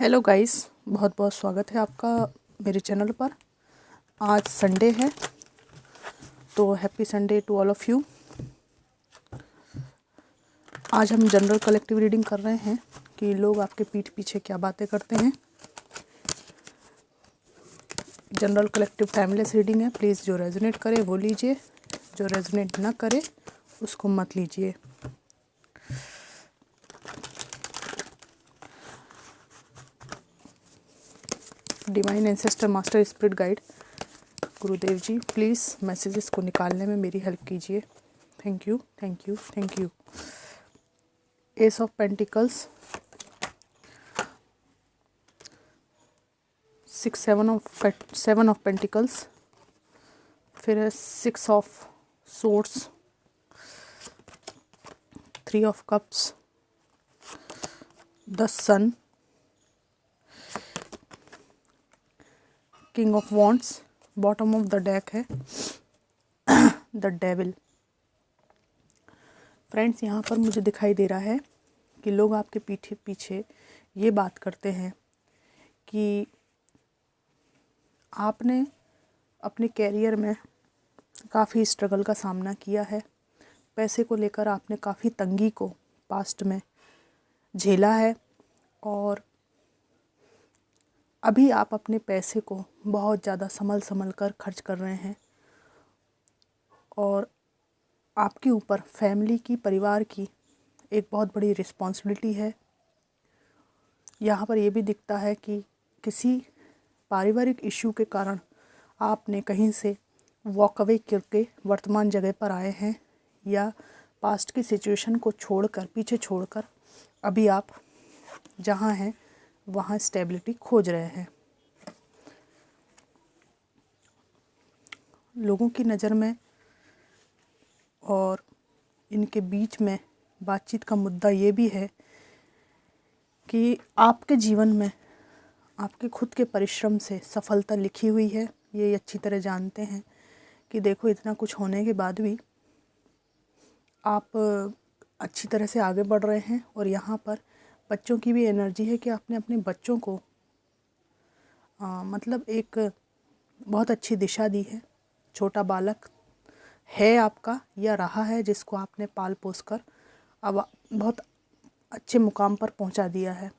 Hello guys, बहुत बहुत स्वागत है आपका मेरे चैनल पर। आज संडे है तो happy Sunday to all of you. आज हम जनरल कलेक्टिव रीडिंग कर रहे हैं कि लोग आपके पीठ पीछे क्या बातें करते हैं। जनरल कलेक्टिव टाइमलेस रीडिंग है। प्लीज़ जो रेजोनेट करे वो लीजिए, जो रेजोनेट ना करे उसको मत लीजिए। Divine ancestor master spirit guide Gurudev ji, please messages को निकालने में मेरी हेल्प कीजिए। Thank you, thank you, thank you. Ace of pentacles, 7 of pentacles, फिर है 6 of swords, 3 of cups, the sun, king of wands, bottom of the deck है the devil. Friends, यहाँ पर मुझे दिखाई दे रहा है कि लोग आपके पीछे पीछे ये बात करते हैं कि आपने अपने कैरियर में काफ़ी स्ट्रगल का सामना किया है। पैसे को लेकर आपने काफ़ी तंगी को पास्ट में झेला है और अभी आप अपने पैसे को बहुत ज़्यादा संभल कर खर्च कर रहे हैं और आपके ऊपर फैमिली की, परिवार की एक बहुत बड़ी रिस्पॉन्सिबिलिटी है। यहाँ पर ये भी दिखता है कि किसी पारिवारिक इश्यू के कारण आपने कहीं से वॉक अवे करके वर्तमान जगह पर आए हैं या पास्ट की सिचुएशन को छोड़कर, पीछे छोड़कर अभी आप जहाँ हैं वहाँ स्टेबिलिटी खोज रहे हैं। लोगों की नज़र में और इनके बीच में बातचीत का मुद्दा ये भी है कि आपके जीवन में आपके खुद के परिश्रम से सफलता लिखी हुई है। ये अच्छी तरह जानते हैं कि देखो, इतना कुछ होने के बाद भी आप अच्छी तरह से आगे बढ़ रहे हैं। और यहाँ पर बच्चों की भी एनर्जी है कि आपने अपने बच्चों को मतलब एक बहुत अच्छी दिशा दी है। छोटा बालक है आपका या रहा है जिसको आपने पाल पोस कर अब बहुत अच्छे मुकाम पर पहुंचा दिया है।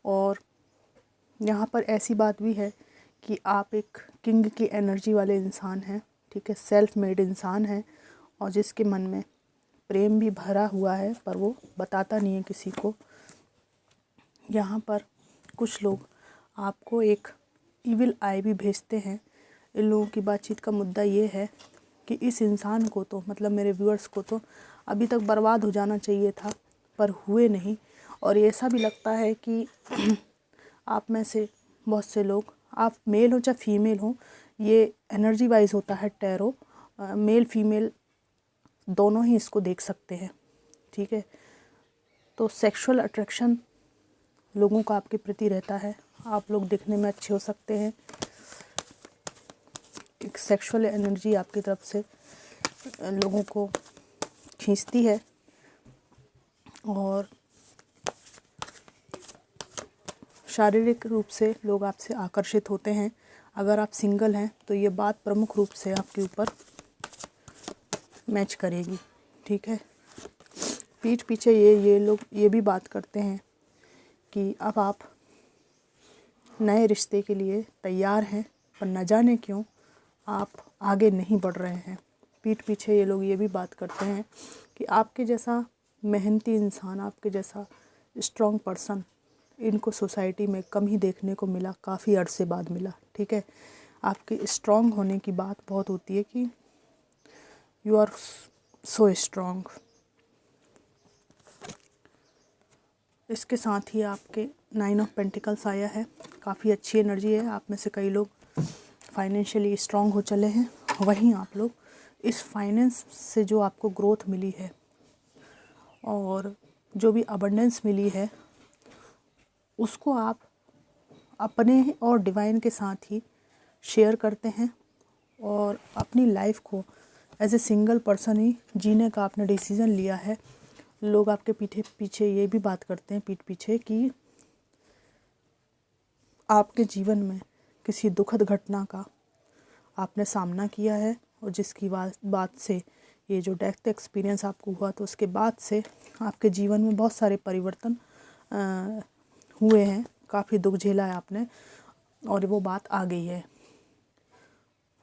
और यहाँ पर ऐसी बात भी है कि आप एक किंग की एनर्जी वाले इंसान हैं, ठीक है, सेल्फ मेड इंसान हैं और जिसके मन में प्रेम भी भरा हुआ है पर वो बताता नहीं है किसी को। यहाँ पर कुछ लोग आपको एक इविल आई भी भेजते हैं। इन लोगों की बातचीत का मुद्दा ये है कि इस इंसान को तो, मतलब मेरे व्यूअर्स को तो अभी तक बर्बाद हो जाना चाहिए था पर हुए नहीं। और ऐसा भी लगता है कि आप में से बहुत से लोग, आप मेल हो चाहे फीमेल हो, ये एनर्जी वाइज होता है टैरो, मेल फीमेल दोनों ही इसको देख सकते हैं, ठीक है। तो सेक्सुअल अट्रैक्शन लोगों का आपके प्रति रहता है। आप लोग दिखने में अच्छे हो सकते हैं, एक सेक्सुअल एनर्जी आपकी तरफ से लोगों को खींचती है और शारीरिक रूप से लोग आपसे आकर्षित होते हैं। अगर आप सिंगल हैं तो ये बात प्रमुख रूप से आपके ऊपर मैच करेगी, ठीक है। पीठ पीछे ये लोग ये भी बात करते हैं कि अब आप नए रिश्ते के लिए तैयार हैं पर न जाने क्यों आप आगे नहीं बढ़ रहे हैं। पीठ पीछे ये लोग ये भी बात करते हैं कि आपके जैसा मेहनती इंसान, आपके जैसा स्ट्रॉन्ग पर्सन इनको सोसाइटी में कम ही देखने को मिला, काफ़ी अरसे बाद मिला, ठीक है। आपके स्ट्रॉन्ग होने की बात बहुत होती है कि यू आर सो स्ट्रॉन्ग। इसके साथ ही आपके 9 ऑफ पेंटिकल्स आया है। काफ़ी अच्छी एनर्जी है। आप में से कई लोग फाइनेंशियली स्ट्रॉन्ग हो चले हैं, वहीं आप लोग इस फाइनेंस से जो आपको ग्रोथ मिली है और जो भी अबंडेंस मिली है उसको आप अपने और डिवाइन के साथ ही शेयर करते हैं और अपनी लाइफ को एज ए सिंगल पर्सन ही जीने का आपने डिसीज़न लिया है। लोग आपके पीछे पीछे ये भी बात करते हैं, पीठ पीछे, कि आपके जीवन में किसी दुखद घटना का आपने सामना किया है, और जिसकी बात से ये जो डेथ एक्सपीरियंस आपको हुआ, तो उसके बाद से आपके जीवन में बहुत सारे परिवर्तन हुए हैं, काफ़ी दुख झेला है आपने, और वो बात आ गई है।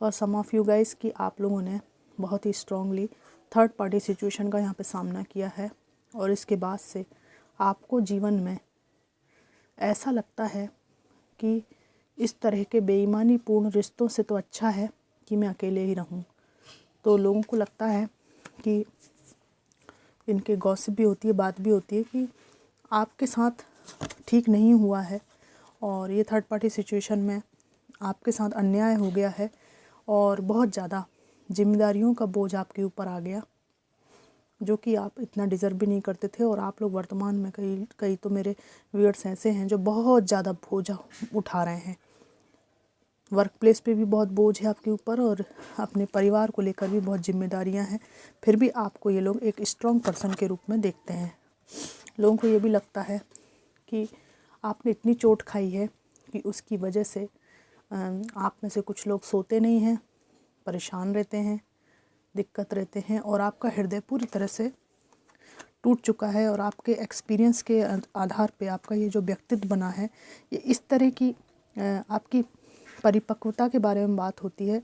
For some of you guys कि आप लोगों ने बहुत ही स्ट्रांगली थर्ड पार्टी सिचुएशन का यहाँ पे सामना किया है, और इसके बाद से आपको जीवन में ऐसा लगता है कि इस तरह के बेईमानी पूर्ण रिश्तों से तो अच्छा है कि मैं अकेले ही रहूं। तो लोगों को लगता है कि इनके गॉसिप भी होती है, बात भी होती है कि आपके साथ ठीक नहीं हुआ है, और ये थर्ड पार्टी सिचुएशन में आपके साथ अन्याय हो गया है, और बहुत ज़्यादा जिम्मेदारियों का बोझ आपके ऊपर आ गया, जो कि आप इतना डिज़र्व भी नहीं करते थे। और आप लोग वर्तमान में कई तो मेरे व्यूअर्स ऐसे हैं जो बहुत ज़्यादा बोझ उठा रहे हैं। वर्क प्लेस पे भी बहुत बोझ है आपके ऊपर, और अपने परिवार को लेकर भी बहुत जिम्मेदारियां हैं। फिर भी आपको ये लोग एक स्ट्रॉन्ग पर्सन के रूप में देखते हैं। लोगों को ये भी लगता है कि आपने इतनी चोट खाई है कि उसकी वजह से आप में से कुछ लोग सोते नहीं हैं, परेशान रहते हैं, दिक्कत रहते हैं, और आपका हृदय पूरी तरह से टूट चुका है। और आपके एक्सपीरियंस के आधार पे आपका ये जो व्यक्तित्व बना है, ये इस तरह की आपकी परिपक्वता के बारे में बात होती है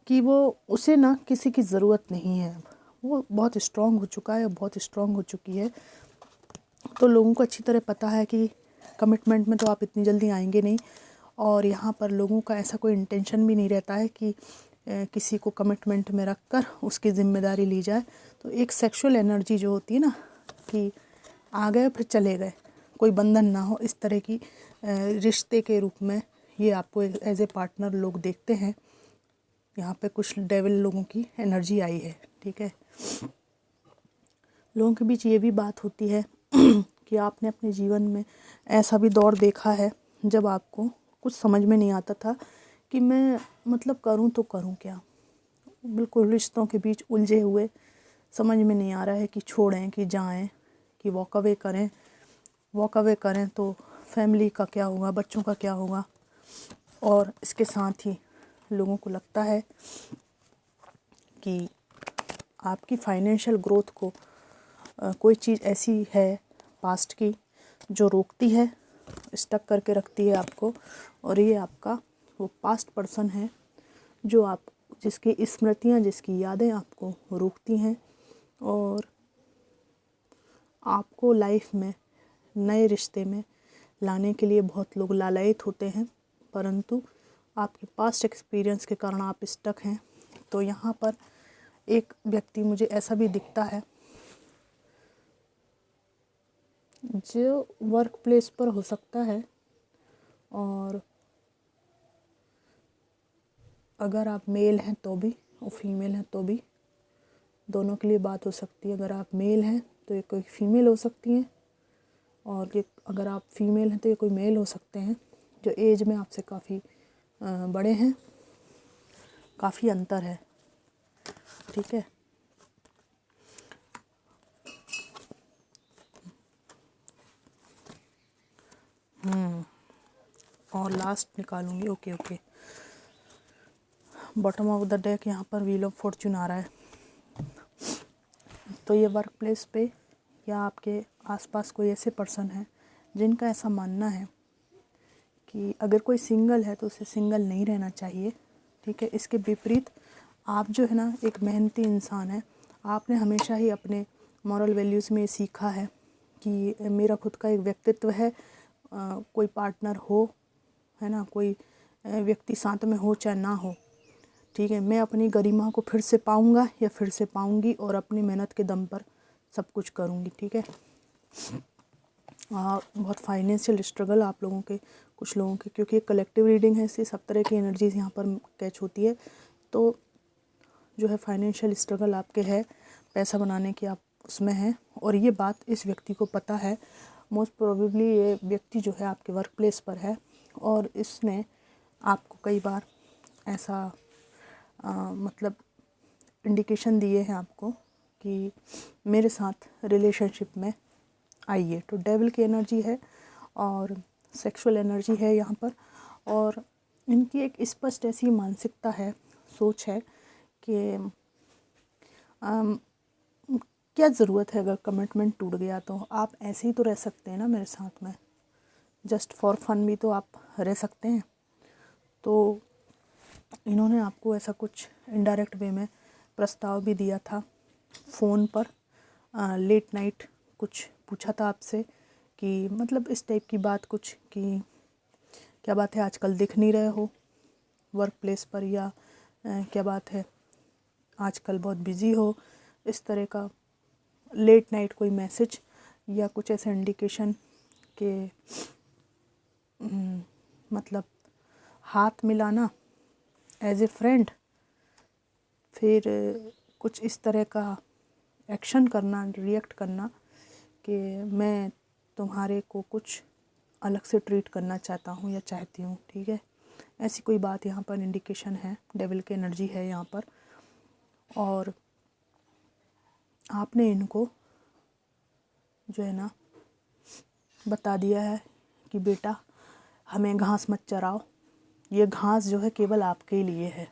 कि वो उसे ना किसी की ज़रूरत नहीं है, वो बहुत स्ट्रांग हो चुका है, बहुत स्ट्रांग हो चुकी है। तो लोगों को अच्छी तरह पता है कि कमिटमेंट में तो आप इतनी जल्दी आएंगे नहीं, और यहाँ पर लोगों का ऐसा कोई इंटेंशन भी नहीं रहता है कि किसी को कमिटमेंट में रख कर उसकी ज़िम्मेदारी ली जाए। तो एक सेक्सुअल एनर्जी जो होती है ना, कि आ गए फिर चले गए, कोई बंधन ना हो, इस तरह की रिश्ते के रूप में ये आपको एज ए पार्टनर लोग देखते हैं। यहाँ पे कुछ डेविल लोगों की एनर्जी आई है, ठीक है। लोगों के बीच ये भी बात होती है कि आपने अपने जीवन में ऐसा भी दौर देखा है जब आपको कुछ समझ में नहीं आता था कि मैं मतलब करूँ तो करूँ क्या। बिल्कुल रिश्तों के बीच उलझे हुए, समझ में नहीं आ रहा है कि छोड़ें कि जाएं, कि वॉक अवे करें। वॉक अवे करें तो फैमिली का क्या होगा, बच्चों का क्या होगा। और इसके साथ ही लोगों को लगता है कि आपकी फाइनेंशियल ग्रोथ को कोई चीज़ ऐसी है पास्ट की जो रोकती है, स्टक करके रखती है आपको। और ये आपका वो पास्ट पर्सन है जो आप जिसकी स्मृतियाँ, जिसकी यादें आपको रोकती हैं, और आपको लाइफ में नए रिश्ते में लाने के लिए बहुत लोग लालायित होते हैं, परंतु आपके पास्ट एक्सपीरियंस के कारण आप स्टक हैं। तो यहाँ पर एक व्यक्ति मुझे ऐसा भी दिखता है जो वर्क प्लेस पर हो सकता है, और अगर आप मेल हैं तो भी और फीमेल हैं तो भी, दोनों के लिए बात हो सकती है। अगर आप मेल हैं तो ये कोई फीमेल हो सकती हैं, और ये अगर आप फीमेल हैं तो ये कोई मेल हो सकते हैं जो एज में आपसे काफ़ी बड़े हैं। काफ़ी अंतर है, ठीक है। और लास्ट निकालूंगी, okay okay. Bottom of the deck यहाँ पर व्हील ऑफ फॉर्चून आ रहा है। तो ये वर्क प्लेस पे या आपके आसपास कोई ऐसे पर्सन है जिनका ऐसा मानना है कि अगर कोई सिंगल है तो उसे सिंगल नहीं रहना चाहिए, ठीक है। इसके विपरीत आप जो है ना एक मेहनती इंसान है। आपने हमेशा ही अपने मॉरल वैल्यूज़ में सीखा है कि मेरा खुद का एक व्यक्तित्व है, कोई पार्टनर हो, है ना, कोई व्यक्ति साथ में हो चाहे ना हो, ठीक है, मैं अपनी गरिमा को फिर से पाऊंगा या फिर से पाऊंगी, और अपनी मेहनत के दम पर सब कुछ करूंगी, ठीक है। बहुत फाइनेंशियल स्ट्रगल आप लोगों के, कुछ लोगों के, क्योंकि कलेक्टिव रीडिंग है, इससे सब तरह की एनर्जीज यहाँ पर कैच होती है। तो जो है फाइनेंशियल स्ट्रगल आपके है, पैसा बनाने की आप उसमें हैं, और ये बात इस व्यक्ति को पता है। मोस्ट प्रोबेबली ये व्यक्ति जो है आपके वर्क प्लेस पर है, और इसने आपको कई बार ऐसा मतलब इंडिकेशन दिए हैं आपको कि मेरे साथ रिलेशनशिप में आइए। तो डेविल की एनर्जी है और सेक्सुअल एनर्जी है यहाँ पर, और इनकी एक स्पष्ट ऐसी मानसिकता है, सोच है कि क्या ज़रूरत है, अगर कमिटमेंट टूट गया तो आप ऐसे ही तो रह सकते हैं ना मेरे साथ में, जस्ट फॉर फन भी तो आप रह सकते हैं। तो इन्होंने आपको ऐसा कुछ इनडायरेक्ट वे में प्रस्ताव भी दिया था, फ़ोन पर लेट नाइट कुछ पूछा था आपसे कि मतलब इस टाइप की बात कुछ कि क्या बात है आजकल दिख नहीं रहे हो वर्क प्लेस पर, या क्या बात है आजकल बहुत बिज़ी हो, इस तरह का लेट नाइट कोई मैसेज या कुछ ऐसा इंडिकेशन के मतलब हाथ मिलाना एज ए फ्रेंड, फिर कुछ इस तरह का एक्शन करना, रिएक्ट करना कि मैं तुम्हारे को कुछ अलग से ट्रीट करना चाहता हूँ या चाहती हूँ, ठीक है। ऐसी कोई बात यहाँ पर इंडिकेशन है, डेविल की एनर्जी है यहाँ पर। और आपने इनको जो है ना बता दिया है कि बेटा हमें घास मत चराओ, ये घास जो है केवल आपके लिए है।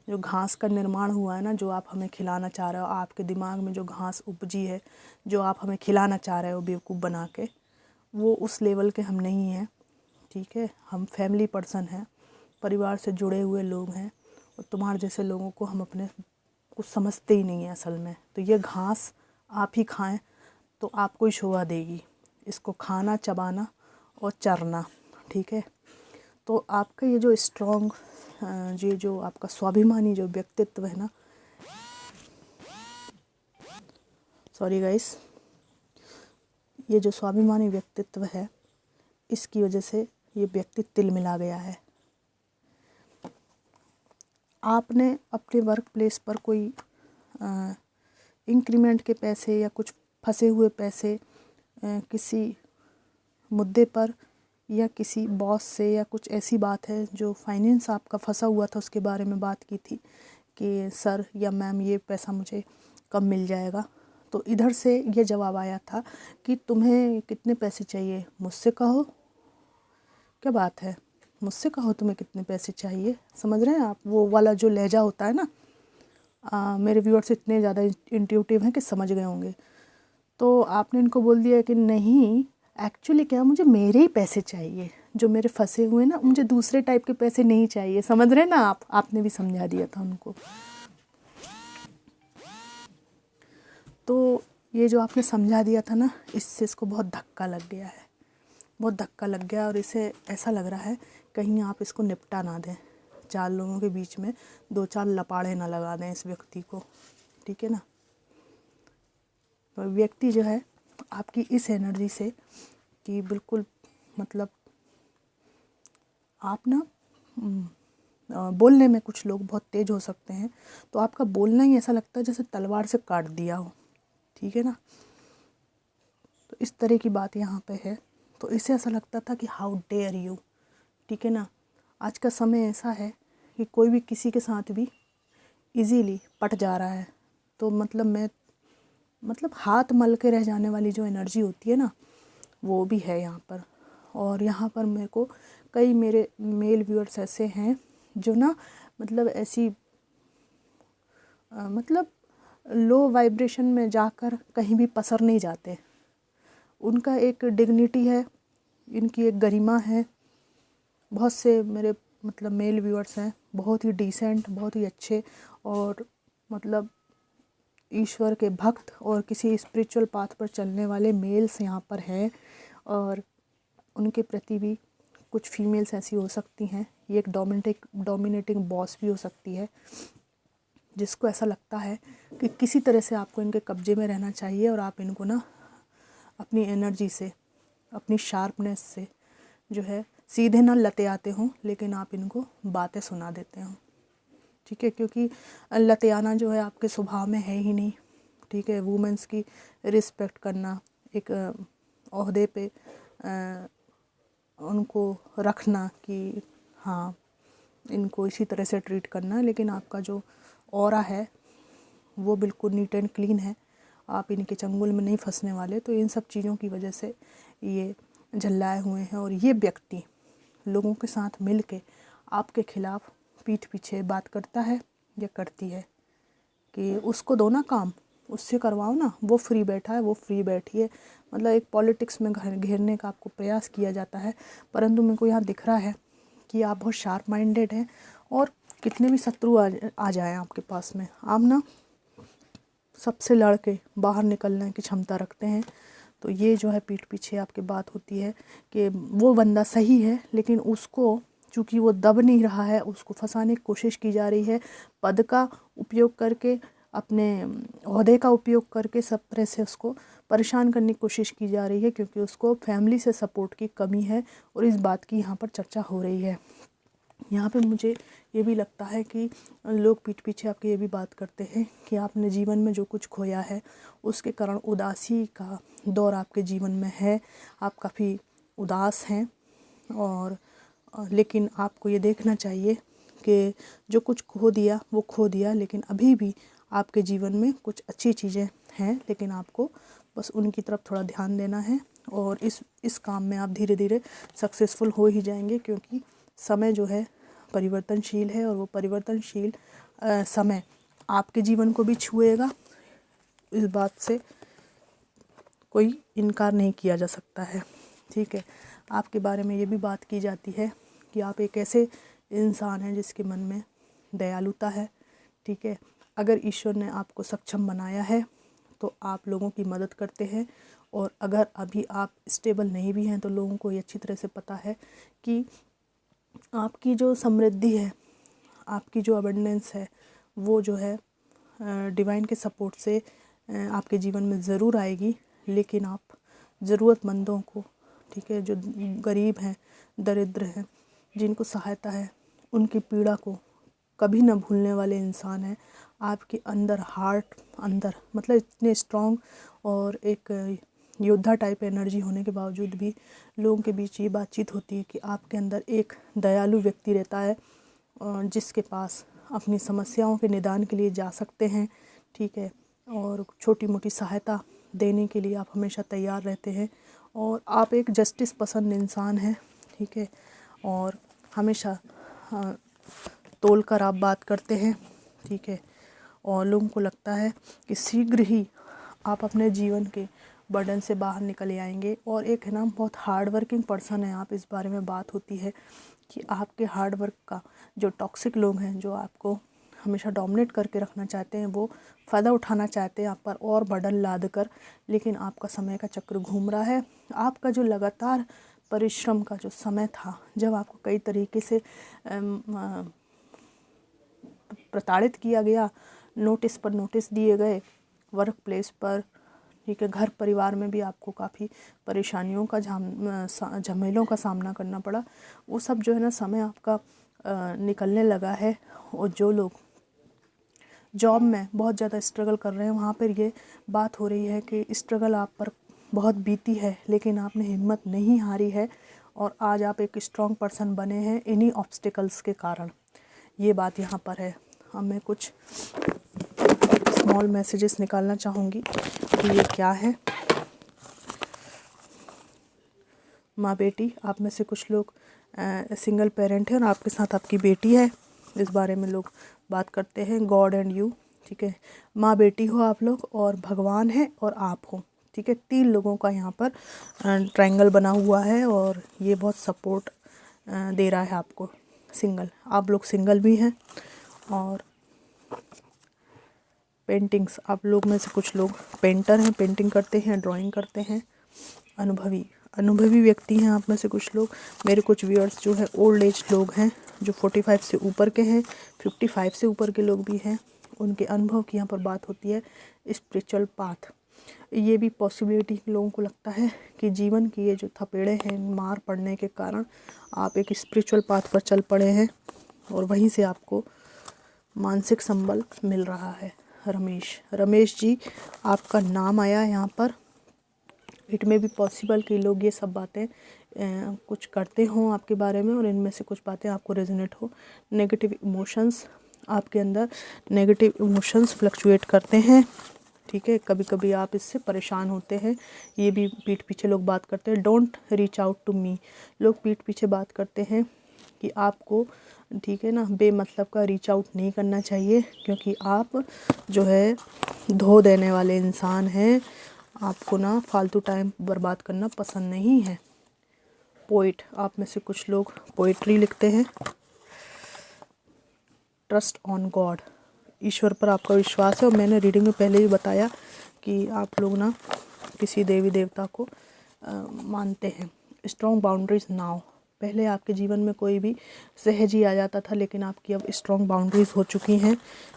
जो घास का निर्माण हुआ है ना, जो आप हमें खिलाना चाह रहे हो, आपके दिमाग में जो घास उपजी है, जो आप हमें खिलाना चाह रहे हो बेवकूफ़ बना के, वो उस लेवल के हम नहीं हैं, ठीक है। हम फैमिली पर्सन हैं, परिवार से जुड़े हुए लोग हैं, और तुम्हारे जैसे लोगों को हम अपने कुछ समझते ही नहीं हैं असल में। तो ये घास आप ही खाएं तो आपको ही शोभा देगी, इसको खाना, चबाना और चरना, ठीक है। तो आपका ये जो स्ट्रॉन्ग, ये जो आपका स्वाभिमानी जो व्यक्तित्व है ना, सॉरी गाइस, ये जो स्वाभिमानी व्यक्तित्व है, इसकी वजह से ये व्यक्ति तिलमिला गया है। आपने अपने वर्क प्लेस पर कोई इंक्रीमेंट के पैसे या कुछ फंसे हुए पैसे किसी मुद्दे पर या किसी बॉस से, या कुछ ऐसी बात है जो फाइनेंस आपका फंसा हुआ था उसके बारे में बात की थी कि सर या मैम ये पैसा मुझे कब मिल जाएगा। तो इधर से ये जवाब आया था कि तुम्हें कितने पैसे चाहिए, मुझसे कहो। क्या बात है, मुझसे कहो तुम्हें कितने पैसे चाहिए। समझ रहे हैं आप वो वाला जो लहजा होता है ना। मेरे व्यूअर्स इतने ज़्यादा इंट्यूटिव हैं कि समझ गए होंगे। तो आपने इनको बोल दिया कि नहीं, एक्चुअली क्या, मुझे मेरे ही पैसे चाहिए जो मेरे फंसे हुए ना, मुझे दूसरे टाइप के पैसे नहीं चाहिए। समझ रहे हैं ना आप, आपने भी समझा दिया था उनको। तो ये जो आपने समझा दिया था ना, इससे इसको बहुत धक्का लग गया है, बहुत धक्का लग गया। और इसे ऐसा लग रहा है कहीं आप इसको निपटा ना दें, 4 लोगों के बीच में 2-4 लपाड़े ना लगा दें इस व्यक्ति को, ठीक है ना। तो व्यक्ति जो है आपकी इस एनर्जी से कि बिल्कुल मतलब आप ना बोलने में कुछ लोग बहुत तेज़ हो सकते हैं, तो आपका बोलना ही ऐसा लगता है जैसे तलवार से काट दिया हो, ठीक है ना। तो इस तरह की बात यहाँ पे है। तो इससे ऐसा लगता था कि हाउ डेयर यू, ठीक है ना। आज का समय ऐसा है कि कोई भी किसी के साथ भी इजीली पट जा रहा है। तो मतलब हाथ मल के रह जाने वाली जो एनर्जी होती है ना, वो भी है यहाँ पर। और यहाँ पर मेरे को कई मेरे मेल व्यूअर्स ऐसे हैं जो ना मतलब ऐसी मतलब लो वाइब्रेशन में जाकर कहीं भी पसर नहीं जाते। उनका एक डिग्निटी है, इनकी एक गरिमा है। बहुत से मेरे मतलब मेल व्यूअर्स हैं बहुत ही डिसेंट, बहुत ही अच्छे, और मतलब ईश्वर के भक्त और किसी स्पिरिचुअल पाथ पर चलने वाले मेल्स यहाँ पर हैं। और उनके प्रति भी कुछ फीमेल्स ऐसी हो सकती हैं, ये एक डोमिनेटिंग बॉस भी हो सकती है, जिसको ऐसा लगता है कि किसी तरह से आपको इनके कब्जे में रहना चाहिए, और आप इनको ना अपनी एनर्जी से, अपनी शार्पनेस से जो है सीधे ना लते आते हों, लेकिन आप इनको बातें सुना देते हो, ठीक है। क्योंकि लते आना जो है आपके स्वभाव में है ही नहीं, ठीक है। वुमेंस की रिस्पेक्ट करना, एक ओहदे पे उनको रखना कि हाँ इनको इसी तरह से ट्रीट करना, लेकिन आपका जो ऑरा है वो बिल्कुल नीट एंड क्लीन है, आप इनके चंगुल में नहीं फंसने वाले। तो इन सब चीज़ों की वजह से ये झल्लाए हुए हैं। और ये व्यक्ति लोगों के साथ मिल के आपके खिलाफ पीठ पीछे बात करता है या करती है कि उसको दो ना काम, उससे करवाओ ना, वो फ्री बैठा है, वो फ्री बैठी है। मतलब एक पॉलिटिक्स में घेरने का आपको प्रयास किया जाता है। परंतु मेरे को यहाँ दिख रहा है कि आप बहुत शार्प माइंडेड हैं और कितने भी शत्रु आ जाए आपके पास में, आप ना सबसे लड़ के बाहर निकलने की क्षमता रखते हैं। तो ये जो है पीठ पीछे आपकी बात होती है कि वो बंदा सही है, लेकिन उसको चूँकि वो दब नहीं रहा है, उसको फंसाने की कोशिश की जा रही है, पद का उपयोग करके, अपने ओहदे का उपयोग करके सब तरह से उसको परेशान करने की कोशिश की जा रही है, क्योंकि उसको फैमिली से सपोर्ट की कमी है और इस बात की यहाँ पर चर्चा हो रही है। यहाँ पे मुझे ये भी लगता है कि लोग पीठ पीछे आपके ये भी बात करते हैं कि आपने जीवन में जो कुछ खोया है उसके कारण उदासी का दौर आपके जीवन में है, आप काफ़ी उदास हैं। और लेकिन आपको ये देखना चाहिए कि जो कुछ खो दिया वो खो दिया, लेकिन अभी भी आपके जीवन में कुछ अच्छी चीज़ें हैं, लेकिन आपको बस उनकी तरफ थोड़ा ध्यान देना है और इस काम में आप धीरे धीरे सक्सेसफुल हो ही जाएंगे, क्योंकि समय जो है परिवर्तनशील है और वो परिवर्तनशील समय आपके जीवन को भी छुएगा। इस बात से कोई इनकार नहीं किया जा सकता है। ठीक है, आपके बारे में ये भी बात की जाती है कि आप एक ऐसे इंसान हैं जिसके मन में दयालुता है। ठीक है, अगर ईश्वर ने आपको सक्षम बनाया है तो आप लोगों की मदद करते हैं, और अगर अभी आप स्टेबल नहीं भी हैं तो लोगों को ये अच्छी तरह से पता है कि आपकी जो समृद्धि है, आपकी जो अबंडेंस है, वो जो है डिवाइन के सपोर्ट से आपके जीवन में ज़रूर आएगी। लेकिन आप ज़रूरतमंदों को, ठीक है, जो गरीब हैं, दरिद्र हैं, जिनको सहायता है, उनकी पीड़ा को कभी ना भूलने वाले इंसान हैं। आपके अंदर हार्ट अंदर मतलब इतने स्ट्रॉन्ग और एक योद्धा टाइप एनर्जी होने के बावजूद भी लोगों के बीच ये बातचीत होती है कि आपके अंदर एक दयालु व्यक्ति रहता है जिसके पास अपनी समस्याओं के निदान के लिए जा सकते हैं। ठीक है, और छोटी मोटी सहायता देने के लिए आप हमेशा तैयार रहते हैं, और आप एक जस्टिस पसंद इंसान हैं। ठीक है, और हमेशा तोल कर आप बात करते हैं। ठीक है, और लोगों को लगता है कि शीघ्र ही आप अपने जीवन के बर्डन से बाहर निकल आएंगे। और एक है ना, बहुत हार्ड वर्किंग पर्सन है आप, इस बारे में बात होती है कि आपके हार्ड वर्क का जो टॉक्सिक लोग हैं, जो आपको हमेशा डोमिनेट करके रखना चाहते हैं, वो फ़ायदा उठाना चाहते हैं आप पर और बर्डन लाद कर। लेकिन आपका समय का चक्र घूम रहा है। आपका जो लगातार परिश्रम का जो समय था, जब आपको कई तरीके से प्रताड़ित किया गया, नोटिस पर नोटिस दिए गए, वर्क प्लेस पर, ठीक है, घर परिवार में भी आपको काफ़ी परेशानियों का झमेलों का सामना करना पड़ा, वो सब जो है ना, समय आपका निकलने लगा है। और जो लोग जॉब में बहुत ज़्यादा स्ट्रगल कर रहे हैं, वहाँ पर ये बात हो रही है कि स्ट्रगल आप पर बहुत बीती है, लेकिन आपने हिम्मत नहीं हारी है और आज आप एक स्ट्रॉन्ग पर्सन बने हैं इन्हीं ऑब्स्टिकल्स के कारण। ये बात यहाँ पर है। अब मैं कुछ स्मॉल मैसेजेस निकालना चाहूँगी कि ये क्या है। माँ बेटी, आप में से कुछ लोग सिंगल पेरेंट हैं और आपके साथ आपकी बेटी है, इस बारे में लोग बात करते हैं। गॉड एंड यू, ठीक है, माँ बेटी हो आप लोग, और भगवान है और आप हो। ठीक है, 3 लोगों का यहाँ पर ट्रायंगल बना हुआ है और ये बहुत सपोर्ट दे रहा है आपको। सिंगल, आप लोग सिंगल भी हैं। और पेंटिंग्स, आप लोग में से कुछ लोग पेंटर हैं, पेंटिंग करते हैं, ड्राइंग करते हैं। अनुभवी व्यक्ति हैं आप में से कुछ लोग। मेरे कुछ व्यूअर्स जो है ओल्ड एज लोग हैं, जो 45 से ऊपर के हैं, 55 से ऊपर के लोग भी हैं। उनके अनुभव की यहाँ पर बात होती है। स्पिरिचुअल पाथ, ये भी पॉसिबिलिटी लोगों को लगता है कि जीवन की ये जो थपेड़े हैं, मार पड़ने के कारण आप एक स्पिरिचुअल पाथ पर चल पड़े हैं और वहीं से आपको मानसिक संबल मिल रहा है। रमेश जी, आपका नाम आया यहाँ पर। इट में भी पॉसिबल कि लोग ये सब बातें कुछ करते हों आपके बारे में और इनमें से कुछ बातें आपको रेजोनेट हो। नेगेटिव इमोशंस, आपके अंदर नेगेटिव इमोशंस फ्लक्चुएट करते हैं। ठीक है। कभी कभी आप इससे परेशान होते हैं, ये भी पीठ पीछे लोग बात करते हैं। Don't reach out to me, लोग पीठ पीछे बात करते हैं कि आपको, ठीक है ना, बेमतलब का रीच आउट नहीं करना चाहिए, क्योंकि आप जो है धो देने वाले इंसान हैं। आपको ना फालतू टाइम बर्बाद करना पसंद नहीं है। पोइट, आप में से कुछ लोग पोइट्री लिखते हैं। ट्रस्ट ऑन गॉड, ईश्वर पर आपका विश्वास है। और मैंने रीडिंग में पहले ही बताया कि आप लोग ना किसी देवी देवता को मानते हैं। स्ट्रॉन्ग बाउंड्रीज नाउ, पहले आपके जीवन में कोई भी सहज ही आ जाता था, लेकिन आपकी अब स्ट्रॉन्ग बाउंड्रीज हो चुकी हैं,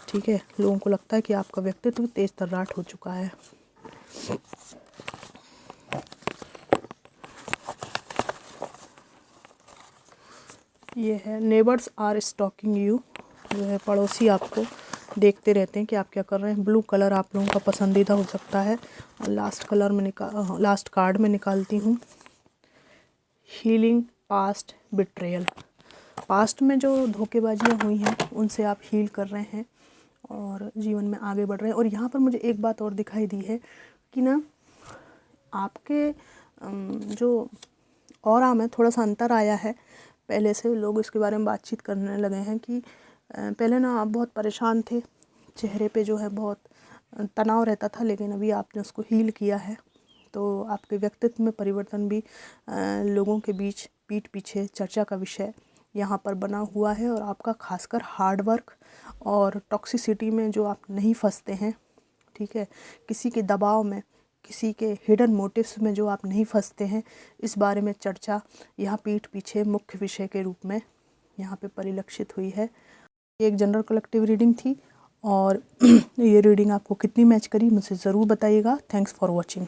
ठीक है। लोगों को लगता है कि आपका व्यक्तित्व तेज तर्राट हो चुका है। ये है नेबर्स आर स्टॉकिंग यू, जो है पड़ोसी आपको देखते रहते हैं कि आप क्या कर रहे हैं। ब्लू कलर आप लोगों का पसंदीदा हो सकता है। लास्ट कार्ड में निकालती हूँ, हीलिंग पास्ट बिट्रेयल। पास्ट में जो धोखेबाजियाँ हुई हैं उनसे आप हील कर रहे हैं और जीवन में आगे बढ़ रहे हैं। और यहाँ पर मुझे एक बात और दिखाई दी है कि ना आपके जो ऑरा में थोड़ा सा अंतर आया है। पहले से लोग इसके बारे में बातचीत करने लगे हैं कि पहले ना आप बहुत परेशान थे, चेहरे पे जो है बहुत तनाव रहता था, लेकिन अभी आपने उसको हील किया है। तो आपके व्यक्तित्व में परिवर्तन भी लोगों के बीच पीठ पीछे चर्चा का विषय यहाँ पर बना हुआ है। और आपका खासकर हार्ड वर्क और टॉक्सिसिटी में जो आप नहीं फंसते हैं, ठीक है, किसी के दबाव में, किसी के हिडन मोटिव्स में जो आप नहीं फंसते हैं, इस बारे में चर्चा यहाँ पीठ पीछे मुख्य विषय के रूप में यहाँ पे परिलक्षित हुई है। ये एक जनरल कलेक्टिव रीडिंग थी और ये रीडिंग आपको कितनी मैच करी मुझे ज़रूर बताइएगा। Thanks for watching.